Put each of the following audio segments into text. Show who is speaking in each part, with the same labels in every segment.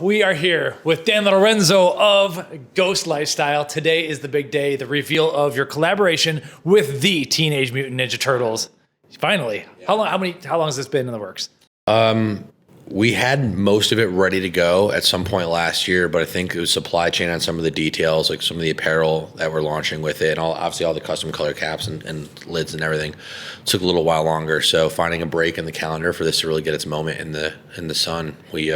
Speaker 1: we are here with Dan Lorenzo of Ghost Lifestyle. Today is the big day, the reveal of your collaboration with the Teenage Mutant Ninja Turtles. Finally, how long has this been in the works?
Speaker 2: We had most of it ready to go at some point last year, but I think it was supply chain on some of the details, like some of the apparel that we're launching with it, and obviously all the custom color caps and lids and everything took a little while longer. So finding a break in the calendar for this to really get its moment in the sun, we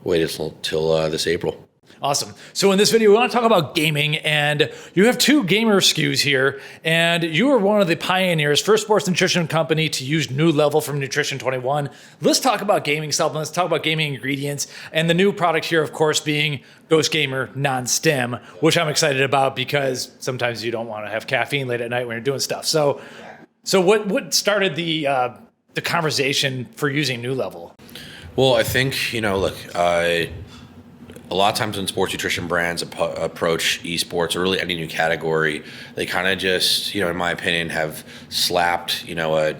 Speaker 2: waited till this April.
Speaker 1: Awesome. So in this video, we want to talk about gaming, and you have two gamer SKUs here, and you are one of the pioneers, first sports nutrition company to use nooLVL from Nutrition 21. Let's talk about gaming supplements, talk about gaming ingredients, and the new product here, of course, being Ghost Gamer Non-Stim, which I'm excited about because sometimes you don't want to have caffeine late at night when you're doing stuff. So what started the conversation for using nooLVL?
Speaker 2: Well, I think, look, a lot of times when sports nutrition brands approach esports or really any new category, they kind of just, in my opinion, have slapped, a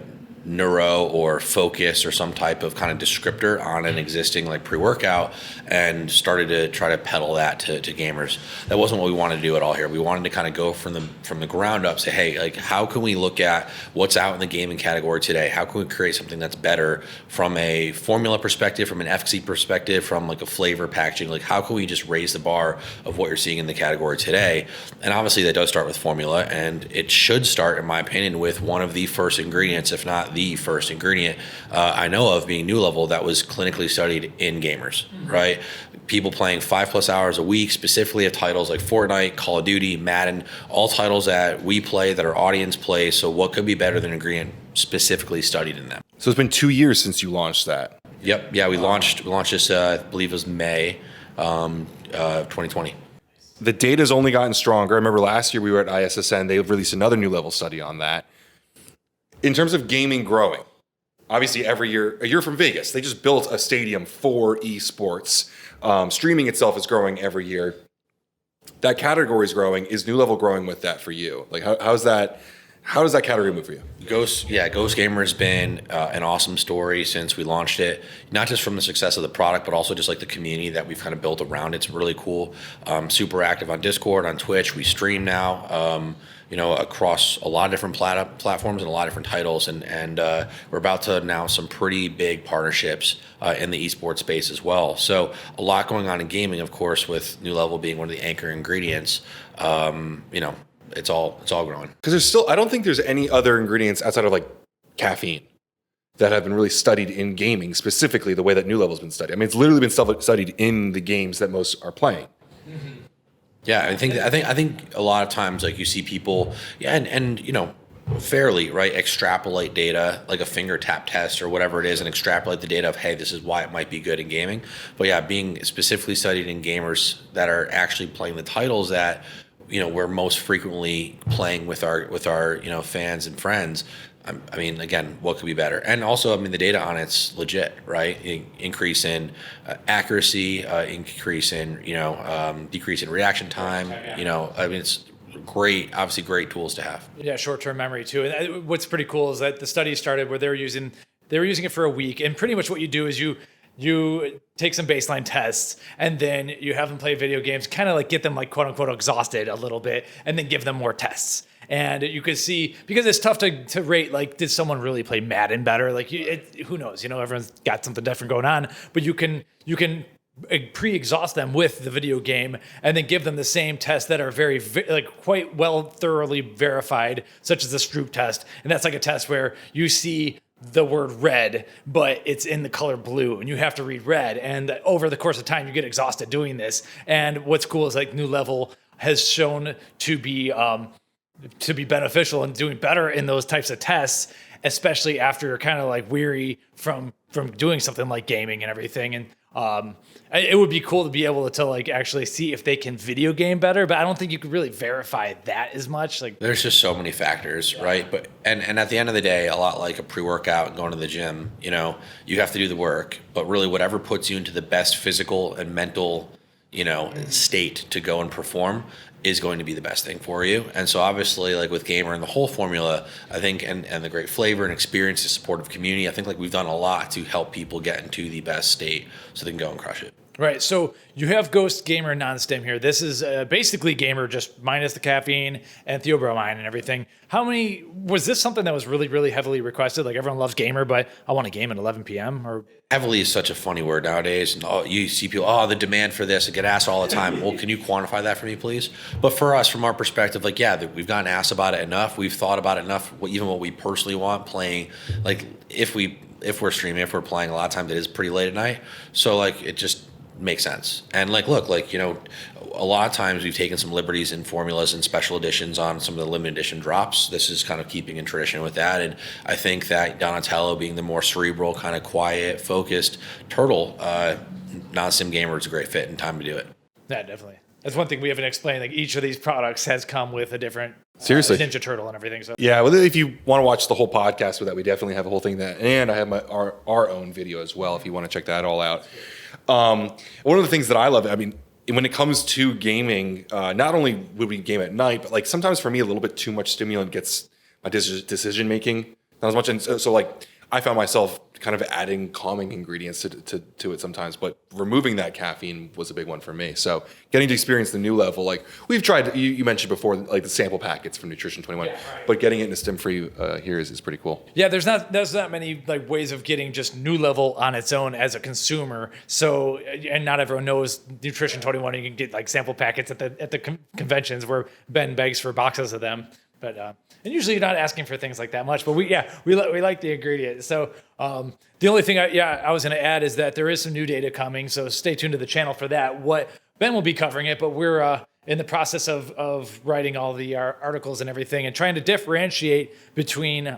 Speaker 2: neuro or focus or some type of kind of descriptor on an existing like pre-workout and started to try to peddle that to gamers. That wasn't what we wanted to do at all here. We wanted to kind of go from the ground up, say, hey, like how can we look at what's out in the gaming category today? How can we create something that's better from a formula perspective, from an efficacy perspective, from like a flavor packaging? Like how can we just raise the bar of what you're seeing in the category today? And obviously that does start with formula, and it should start, in my opinion, with one of the first ingredients, if not the first ingredient I know of, being nooLVL, that was clinically studied in gamers, right? People playing 5+ hours a week, specifically of titles like Fortnite, Call of Duty, Madden, all titles that we play, that our audience plays. So what could be better than an ingredient specifically studied in them?
Speaker 3: So it's been 2 years since you launched that.
Speaker 2: Yep. Yeah, we launched this, I believe it was May 2020.
Speaker 3: The data's only gotten stronger. I remember last year we were at ISSN. They released another nooLVL study on that. In terms of gaming growing, obviously every year, a year from Vegas, they just built a stadium for esports. Streaming itself is growing every year. That category is growing. Is nooLVL growing with that for you? Like how does that category move for you?
Speaker 2: Ghost Gamer has been an awesome story since we launched it, not just from the success of the product, but also just like the community that we've kind of built around it. It's really cool. Super active on Discord, on Twitch. We stream now. Across a lot of different platforms and a lot of different titles. And we're about to announce some pretty big partnerships in the esports space as well. So a lot going on in gaming, of course, with nooLVL being one of the anchor ingredients. It's all growing.
Speaker 3: Because I don't think there's any other ingredients outside of like caffeine that have been really studied in gaming, specifically the way that nooLVL's been studied. I mean, it's literally been studied in the games that most are playing.
Speaker 2: Mm-hmm. Yeah, I think a lot of times like you see people, and fairly right extrapolate data like a finger tap test or whatever it is, and extrapolate the data of, hey, this is why it might be good in gaming. But yeah, being specifically studied in gamers that are actually playing the titles that we're most frequently playing with our fans and friends. I mean, again, what could be better? And also, I mean, the data on it's legit, right? Increase in accuracy, increase in, decrease in reaction time. I mean, it's great, obviously great tools to have.
Speaker 1: Yeah, short-term memory too. And what's pretty cool is that the study started where they were using it for a week. And pretty much what you do is you take some baseline tests and then you have them play video games, kind of like get them like quote unquote exhausted a little bit, and then give them more tests. And you could see, because it's tough to rate, like, did someone really play Madden better? Like, who knows? Everyone's got something different going on, but you can pre-exhaust them with the video game and then give them the same tests that are very, quite well thoroughly verified, such as the Stroop test. And that's like a test where you see the word red, but it's in the color blue, and you have to read red. And over the course of time, you get exhausted doing this. And what's cool is like nooLVL has shown to be beneficial and doing better in those types of tests, especially after you're kind of like weary from doing something like gaming and everything. And it would be cool to be able to like actually see if they can video game better, but I don't think you could really verify that as much. Like,
Speaker 2: there's just so many factors, right? But and at the end of the day, a lot like a pre-workout and going to the gym, you have to do the work, but really whatever puts you into the best physical and mental state to go and perform is going to be the best thing for you. And so obviously, like with Gamer and the whole formula, I think, and the great flavor and experience, the supportive community, I think like we've done a lot to help people get into the best state so they can go and crush it.
Speaker 1: Right. So you have Ghost Gamer non-stim here. This is basically Gamer, just minus the caffeine and theobromine and everything. Was this something that was really, really heavily requested? Like everyone loves Gamer, but I want a game at 11 p.m. or
Speaker 2: Heavily is such a funny word nowadays. And you see people, the demand for this, I get asked all the time. Well, can you quantify that for me, please? But for us, from our perspective, like, yeah, we've gotten asked about it enough. We've thought about it enough, even what we personally want playing. Like if we're streaming, if we're playing, a lot of times it is pretty late at night. So like, it just makes sense. And like, look, like, you know, a lot of times we've taken some liberties in formulas and special editions on some of the limited edition drops. This is kind of keeping in tradition with that. And I think that Donatello being the more cerebral, kind of quiet, focused turtle, non-sim gamer is a great fit and time to do it.
Speaker 1: Yeah, definitely. That's one thing we haven't explained. Like each of these products has come with a different
Speaker 3: Seriously.
Speaker 1: Ninja Turtle and everything. So
Speaker 3: Yeah, well, if you want to watch the whole podcast with that, we definitely have a whole thing that, and I have our own video as well if you want to check that all out. One of the things that I love, I mean, when it comes to gaming, not only would we game at night, but like sometimes for me, a little bit too much stimulant gets my decision making not as much. And so like I found myself kind of adding calming ingredients to it sometimes, but removing that caffeine was a big one for me. So getting to experience the nooLVL, like we've tried, you mentioned before, like the sample packets from Nutrition 21, but getting it in a stim free here is pretty cool.
Speaker 1: yeah, there's not many like ways of getting just nooLVL on its own as a consumer. So and not everyone knows Nutrition 21. You can get like sample packets at the conventions where Ben begs for boxes of them. But and usually you're not asking for things like that much, but we like the ingredient. So the only thing I was going to add is that there is some new data coming. So stay tuned to the channel for that. What Ben will be covering it, but we're in the process of writing all the articles and everything and trying to differentiate between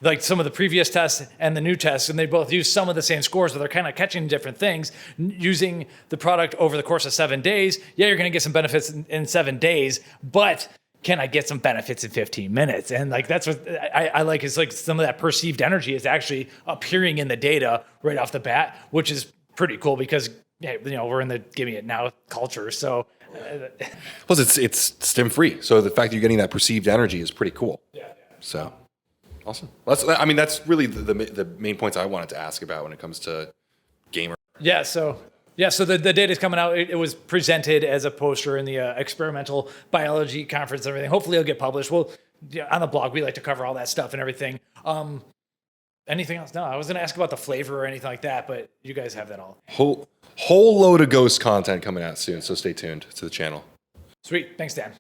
Speaker 1: like some of the previous tests and the new tests, and they both use some of the same scores, but they're kind of catching different things. Using the product over the course of 7 days, yeah, you're going to get some benefits in 7 days, but can I get some benefits in 15 minutes? And like that's what I like is like some of that perceived energy is actually appearing in the data right off the bat, which is pretty cool because you know we're in the give me it now culture. So
Speaker 3: Plus it's stim free, so the fact that you're getting that perceived energy is pretty cool. Yeah. So awesome. That's really the main points I wanted to ask about when it comes to gamer.
Speaker 1: Yeah. So the data is coming out. It was presented as a poster in the experimental biology conference and everything. Hopefully it'll get published. On the blog, we like to cover all that stuff and everything. Anything else? No, I was going to ask about the flavor or anything like that, but you guys have that all.
Speaker 3: Whole load of Ghost content coming out soon, so stay tuned to the channel.
Speaker 1: Sweet. Thanks, Dan.